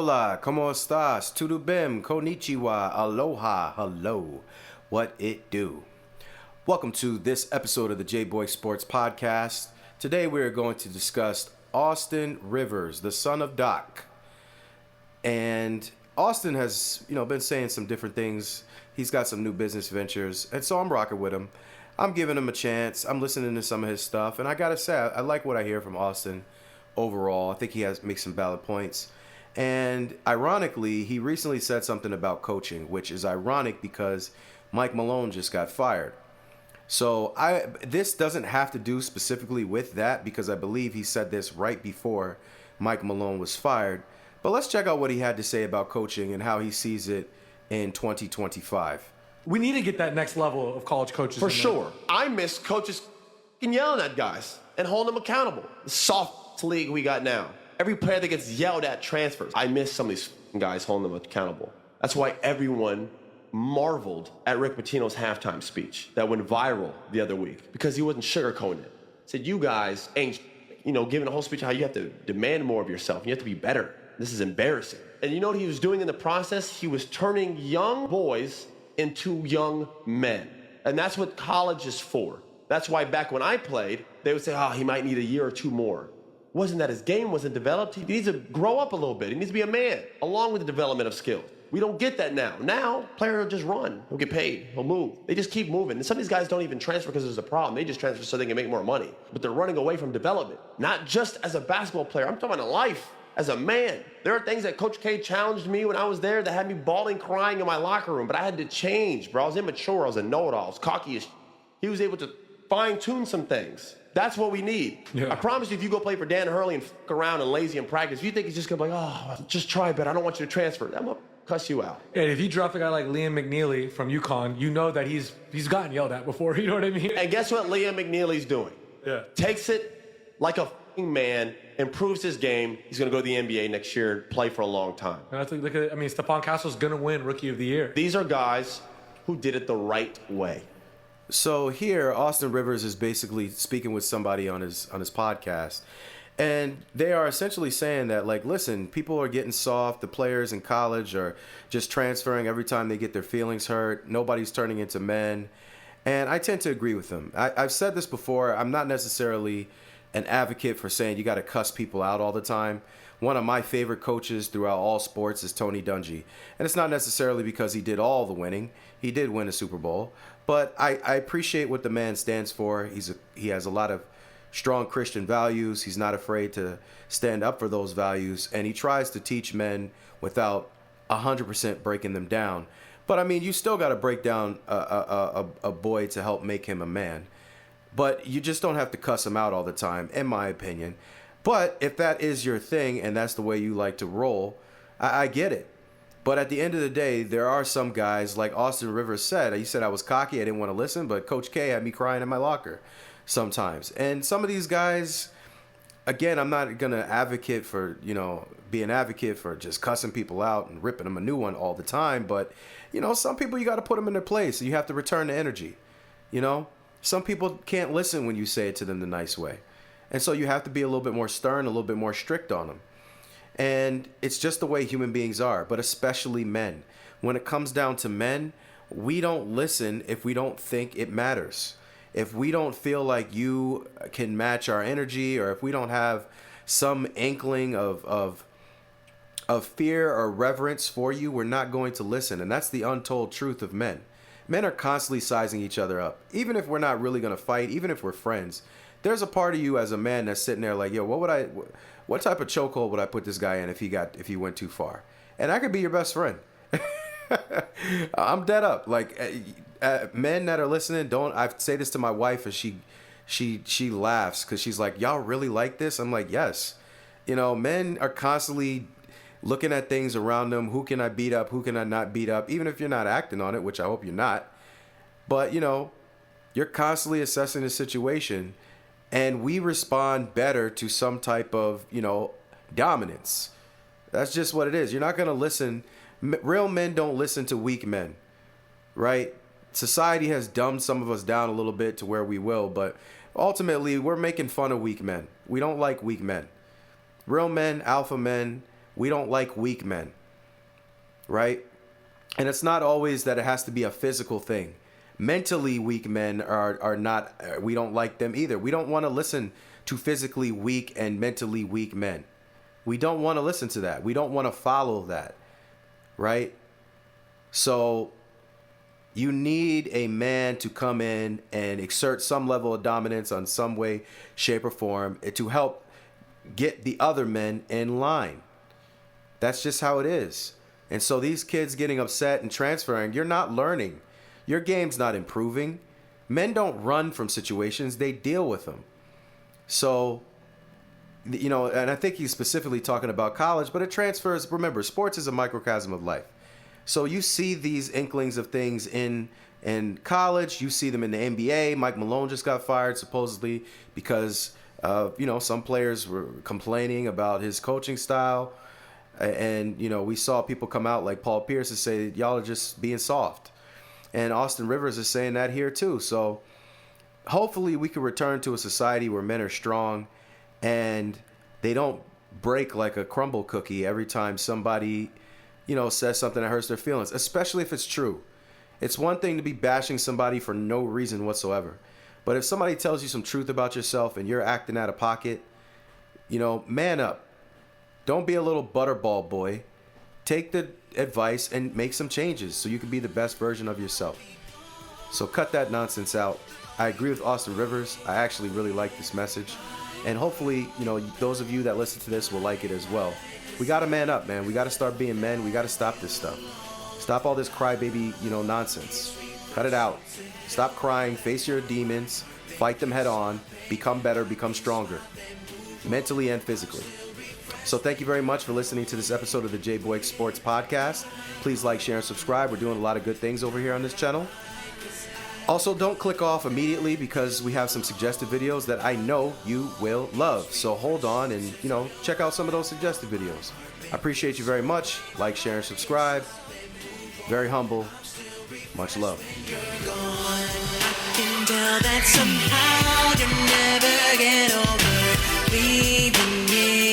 Hola, ¿cómo estás? Tudo bem, konnichiwa, aloha, hello. What it do? Welcome to this episode of the J-Boy Sports Podcast. Today we are going to discuss Austin Rivers, the son of Doc. And Austin has, been saying some different things. He's got some new business ventures, and so I'm rocking with him. I'm giving him a chance. I'm listening to some of his stuff, and I gotta say, I like what I hear from Austin overall. I think he makes some valid points. And ironically, he recently said something about coaching, which is ironic because Mike Malone just got fired. So this doesn't have to do specifically with that because I believe he said this right before Mike Malone was fired. But let's check out what he had to say about coaching and how he sees it in 2025. We need to get that next level of college coaches. For sure. I miss coaches yelling at guys and holding them accountable. The soft league we got now. Every player that gets yelled at transfers. I miss some of these guys holding them accountable. That's why everyone marveled at Rick Pitino's halftime speech that went viral the other week because he wasn't sugarcoating it. Said, you guys ain't, giving a whole speech how you have to demand more of yourself. You have to be better. This is embarrassing. And you know what he was doing in the process? He was turning young boys into young men. And that's what college is for. That's why back when I played, they would say, he might need a year or two more. Wasn't that his game wasn't developed? He needs to grow up a little bit. He needs to be a man, along with the development of skills. We don't get that now. Now, player will just run. He'll get paid. He'll move. They just keep moving. And some of these guys don't even transfer because there's a problem. They just transfer so they can make more money. But they're running away from development. Not just as a basketball player. I'm talking about life. As a man, there are things that Coach K challenged me when I was there that had me bawling, crying in my locker room. But I had to change, bro. I was immature. I was a know-it-all. I was cocky as He was able to fine-tune some things. That's what we need. Yeah. I promise you, if you go play for Dan Hurley and fuck around and lazy in practice, if you think he's just going to be just try better. I don't want you to transfer. I'm going to cuss you out. And if you drop a guy like Liam McNeely from UConn, you know that he's gotten yelled at before. You know what I mean? And guess what Liam McNeely's doing? Yeah. Takes it like a man, improves his game. He's going to go to the NBA next year and play for a long time. Stephon Castle's going to win Rookie of the Year. These are guys who did it the right way. So here, Austin Rivers is basically speaking with somebody on his podcast, and they are essentially saying that, listen, people are getting soft. The players in college are just transferring every time they get their feelings hurt. Nobody's turning into men, and I tend to agree with them. I've said this before. I'm not necessarily an advocate for saying you got to cuss people out all the time. One of my favorite coaches throughout all sports is Tony Dungy. And it's not necessarily because he did all the winning. He did win a Super Bowl. But I appreciate what the man stands for. He has a lot of strong Christian values. He's not afraid to stand up for those values. And he tries to teach men without 100% breaking them down. But, you still got to break down a boy to help make him a man. But you just don't have to cuss him out all the time, in my opinion. But if that is your thing and that's the way you like to roll, I get it. But at the end of the day, there are some guys, like Austin Rivers said. He said I was cocky, I didn't want to listen, but Coach K had me crying in my locker sometimes. And some of these guys, again, I'm not going to advocate for, be an advocate for just cussing people out and ripping them a new one all the time. But, some people you got to put them in their place and you have to return the energy, Some people can't listen when you say it to them the nice way. And so you have to be a little bit more stern, a little bit more strict on them. And it's just the way human beings are, but especially men. When it comes down to men, we don't listen if we don't think it matters. If we don't feel like you can match our energy, or if we don't have some inkling of fear or reverence for you, we're not going to listen. And that's the untold truth of men. Men are constantly sizing each other up. Even if we're not really going to fight, even if we're friends, there's a part of you as a man that's sitting there like, yo, what type of chokehold would I put this guy in if he went too far? And I could be your best friend. I'm dead up. Men that are listening, I say this to my wife and she laughs because she's like, y'all really like this? I'm like, yes. Men are constantly looking at things around them. Who can I beat up? Who can I not beat up? Even if you're not acting on it, which I hope you're not. But, you're constantly assessing the situation. And we respond better to some type of, dominance. That's just what it is. You're not going to listen. Real men don't listen to weak men, right? Society has dumbed some of us down a little bit to where we will. But ultimately, we're making fun of weak men. We don't like weak men. Real men, alpha men, We don't like weak men, right? And it's not always that it has to be a physical thing. Mentally weak men are not, we don't like them either. We don't want to listen to physically weak and mentally weak men. We don't want to listen to that. We don't want to follow that, right? So you need a man to come in and exert some level of dominance on some way, shape, or form to help get the other men in line. That's just how it is. And so these kids getting upset and transferring, you're not learning. Your game's not improving. Men don't run from situations, they deal with them. So, you know, and I think he's specifically talking about college, but it transfers. Remember, sports is a microcosm of life. So you see these inklings of things in college. You see them in the NBA. Mike Malone just got fired supposedly because, you know, some players were complaining about his coaching style. And, you know, we saw people come out like Paul Pierce and say, y'all are just being soft. And Austin Rivers is saying that here too. So hopefully we can return to a society where men are strong and they don't break like a crumble cookie every time somebody, you know, says something that hurts their feelings, especially if it's true. It's one thing to be bashing somebody for no reason whatsoever. But if somebody tells you some truth about yourself and you're acting out of pocket, you know, man up. Don't be a little butterball boy. Take the advice and make some changes so you can be the best version of yourself. So cut that nonsense out. I agree with Austin Rivers. I actually really like this message. And hopefully, you know, those of you that listen to this will like it as well. We got to man up, man. We got to start being men. We got to stop this stuff. Stop all this crybaby, you know, nonsense. Cut it out. Stop crying. Face your demons. Fight them head on. Become better. Become stronger. Mentally and physically. So thank you very much for listening to this episode of the J Boy Sports Podcast. Please like, share, and subscribe. We're doing a lot of good things over here on this channel. Also, don't click off immediately because we have some suggested videos that I know you will love. So hold on and, you know, check out some of those suggested videos. I appreciate you very much. Like, share, and subscribe. Very humble. Much love. That somehow you never get over leaving me.